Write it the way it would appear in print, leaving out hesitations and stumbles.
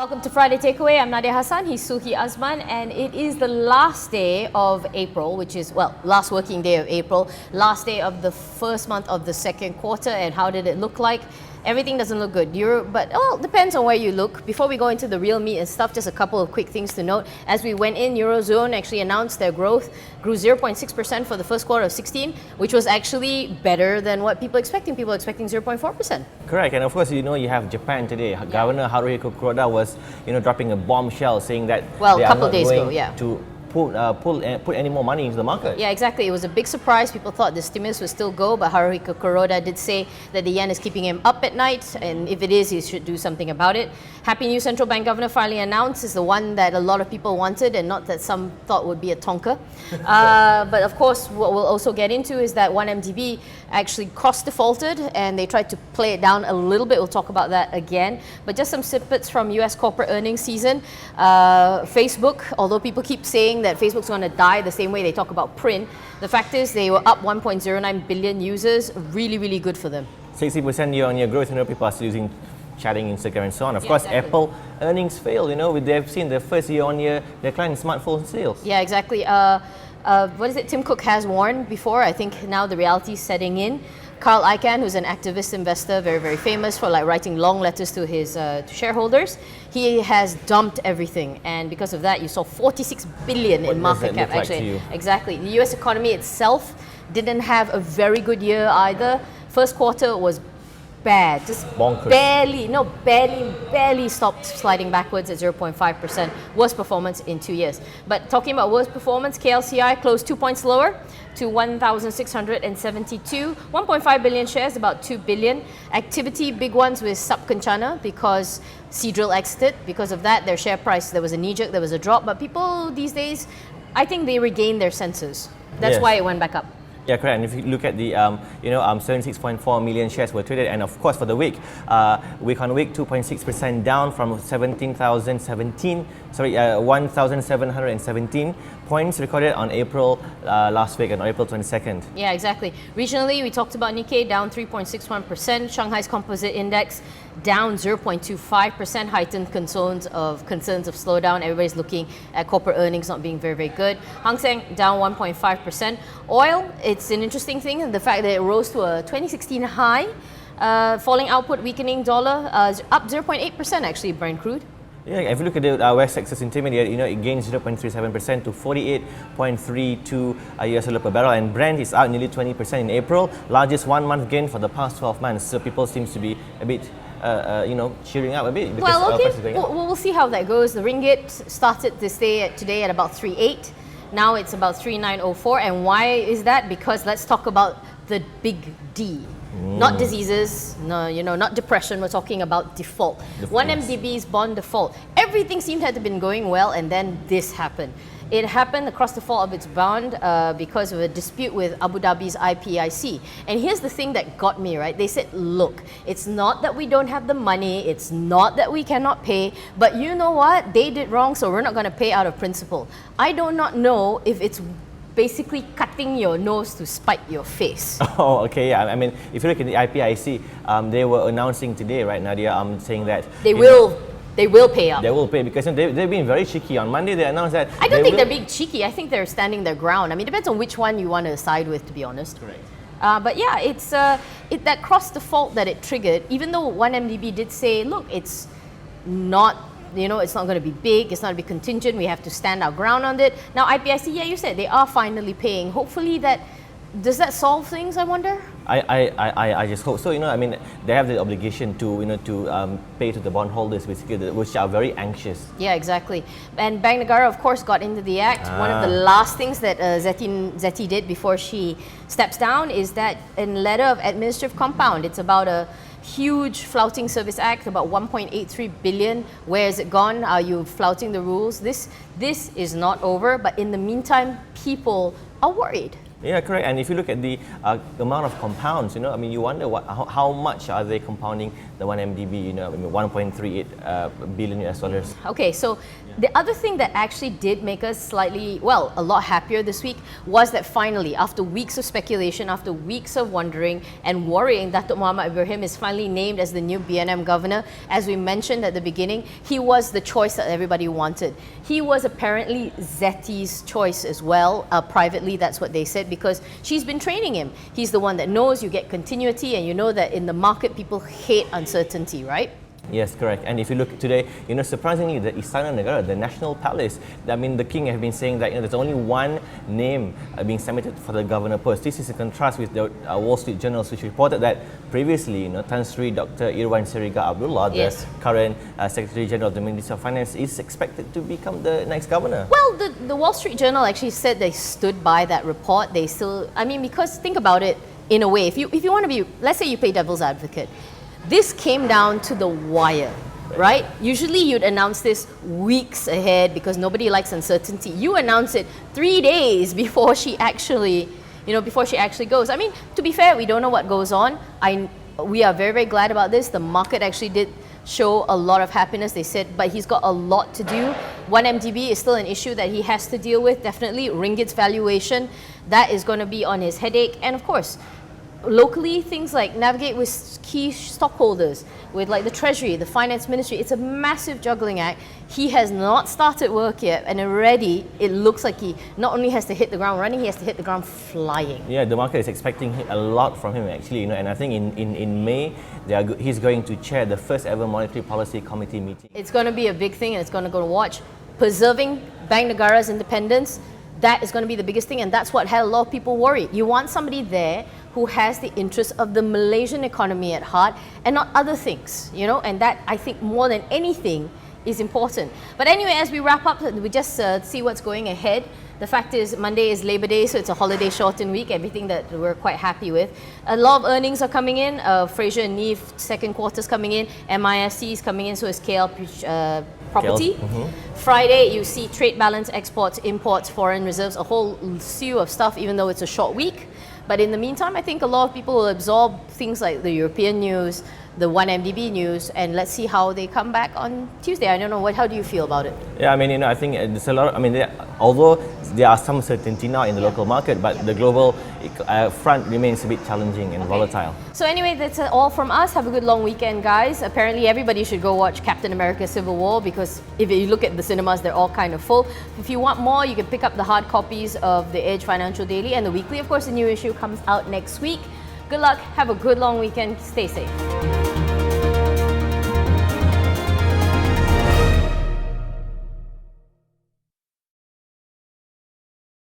Welcome to Friday Takeaway. I'm Nadia Hassan, he's Suhi Azman, and it is the last day of April, which is, well, last working day of April, last day of the first month of the second quarter. And how did it look like? Everything doesn't look good. But it depends on where you look. Before we go into the real meat and stuff, just a couple of quick things to note. As we went in, Eurozone actually announced their growth grew 0.6% for the first quarter of 16, which was actually better than what people expecting. People expecting 0.4%. Correct, and of course, you have Japan today. Governor Haruhiko Kuroda was, dropping a bombshell saying that well, they a couple are not days going ago, yeah. to put any more money into the market. Yeah, exactly. It was a big surprise. People thought the stimulus would still go, but Haruhiko Kuroda did say that the yen is keeping him up at night, and if it is, he should do something about it. Happy new central bank governor finally announced is the one that a lot of people wanted, and not that some thought would be a tonka. But of course, what we'll also get into is that 1MDB actually cost defaulted, and they tried to play it down a little bit. We'll talk about that again. But just some snippets from US corporate earnings season. Facebook, although people keep saying that Facebook's going to die the same way they talk about print, the fact is they were up 1.09 billion users. Really, really good for them. 60% year-on-year growth. People are still using chatting, Instagram, and so on. Of course, exactly. Apple earnings failed. They've seen the first year-on-year decline in smartphone sales. Yeah, exactly. What is it? Tim Cook has warned before. I think now the reality is setting in. Carl Icahn, who's an activist investor, very, very famous for writing long letters to his to shareholders, he has dumped everything, and because of that, you saw 46 billion in market cap. Actually, exactly. The U.S. economy itself didn't have a very good year either. First quarter was bad, just bonkers. barely stopped sliding backwards at 0.5%. Worst performance in 2 years. But talking about worst performance, KLCI closed 2 points lower to 1,672. 1.5 billion shares, about 2 billion. Activity, big ones with Sub Kencana because Seadrill exited. Because of that, their share price, there was a knee jerk, there was a drop. But people these days, I think they regained their senses. That's why it went back up. Yeah, correct. And if you look at the, 76.4 million shares were traded, and of course for the week on week, 2.6% down from 1,717 points recorded on April last week, on April 22nd. Yeah, exactly. Regionally, we talked about Nikkei down 3.61%, Shanghai's composite index down 0.25%, heightened concerns of slowdown. Everybody's looking at corporate earnings not being very, very good. Hang Seng down 1.5%. Oil, it's an interesting thing, the fact that it rose to a 2016 high. Falling output, weakening dollar, up 0.8% actually, Brent crude. Yeah, if you look at the West Texas Intermediate, it gains 0.37% to 48.32 US dollar per barrel, and Brent is out nearly 20% in April, largest 1 month gain for the past 12 months. So people seems to be a bit, cheering up a bit. Well, okay, we'll see how that goes. The ringgit started today at about 3.8. Now it's about 3.904, and why is that? Because let's talk about the big D. Not diseases, no, not depression. We're talking about default. 1MDB's bond default. Everything seemed to have been going well, and then this happened. It happened across the fall of its bond because of a dispute with Abu Dhabi's IPIC. And here's the thing that got me, right? They said, look, it's not that we don't have the money, it's not that we cannot pay, but you know what? They did wrong, so we're not going to pay out of principle. I do not know if it's basically cutting your nose to spite your face. Oh, okay, yeah. I mean, if you look at the IPIC, they were announcing today, right, Nadia, saying that they will pay up. They will pay because they've been very cheeky. On Monday, they announced that I don't think they're being cheeky. I think they're standing their ground. I mean, it depends on which one you want to side with, to be honest. Correct. But yeah, it's that cross default that it triggered. Even though 1MDB did say, look, it's not. It's not going to be big, it's not going to be contingent, we have to stand our ground on it. Now, IPIC, yeah, you said they are finally paying. Hopefully does that solve things, I wonder? I just hope so. I mean, they have the obligation to pay to the bondholders, basically, which are very anxious. Yeah, exactly. And Bank Negara, of course, got into the act. One of the last things that Zeti did before she steps down is that in letter of administrative compound, it's about a huge flouting service act, about 1.83 billion. Where is it gone? Are you flouting the rules? This is not over, but in the meantime, people are worried. Yeah, correct. And if you look at the amount of compounds, I mean, you wonder how much are they compounding the 1MDB, I mean, 1.38 billion US dollars. Okay, so the other thing that actually did make us slightly, well, a lot happier this week was that finally, after weeks of speculation, after weeks of wondering and worrying, Datuk Muhammad Ibrahim is finally named as the new BNM governor. As we mentioned at the beginning, he was the choice that everybody wanted. He was apparently Zeti's choice as well. Privately, that's what they said, because she's been training him. He's the one that knows you get continuity, and you know that in the market, people hate uncertainty, right? Yes, correct. And if you look today, surprisingly, the Istana Negara, the National Palace, I mean, the king have been saying that there's only one name being submitted for the governor post. This is in contrast with the Wall Street Journal, which reported that previously, Tan Sri Dr. Irwan Seriga Abdullah, the current Secretary General of the Ministry of Finance, is expected to become the next governor. Well, the Wall Street Journal actually said they stood by that report. They still, I mean, because think about it in a way. If you want to be, let's say you play devil's advocate. This came down to the wire, right? Usually you'd announce this weeks ahead because nobody likes uncertainty. You announce it 3 days before she actually, before she actually goes. I mean, to be fair, we don't know what goes on. We are very, very glad about this. The market actually did show a lot of happiness, they said, but he's got a lot to do. 1MDB is still an issue that he has to deal with, definitely. Ringgit's valuation, that is going to be on his headache. And of course, locally, things like navigate with key stockholders, with like the Treasury, the Finance Ministry. It's a massive juggling act. He has not started work yet, and already it looks like he not only has to hit the ground running, he has to hit the ground flying. Yeah, the market is expecting a lot from him actually, and I think in May he's going to chair the first ever Monetary Policy Committee meeting. It's going to be a big thing, and it's going to go to watch. Preserving Bank Negara's independence, that is going to be the biggest thing, and that's what had a lot of people worried. You want somebody there who has the interests of the Malaysian economy at heart and not other things, and that, I think, more than anything is important. But anyway, as we wrap up, we just see what's going ahead. The fact is, Monday is Labor Day, so it's a holiday shortened week, everything that we're quite happy with. A lot of earnings are coming in. Fraser and Neve, second quarter's coming in. MISC is coming in, so is KL Property. Friday, you see trade balance, exports, imports, foreign reserves, a whole slew of stuff, even though it's a short week. But in the meantime, I think a lot of people will absorb things like the European news, the 1MDB news, and let's see how they come back on Tuesday. I don't know, how do you feel about it? Yeah, I mean, I think there's a lot, although there are some certainty now in the local market, but the global front remains a bit challenging and volatile. So anyway, that's all from us. Have a good long weekend, guys. Apparently everybody should go watch Captain America Civil War, because if you look at the cinemas, they're all kind of full. If you want more, you can pick up the hard copies of The Edge Financial Daily and the weekly. Of course, the new issue comes out next week. Good luck, have a good long weekend, stay safe.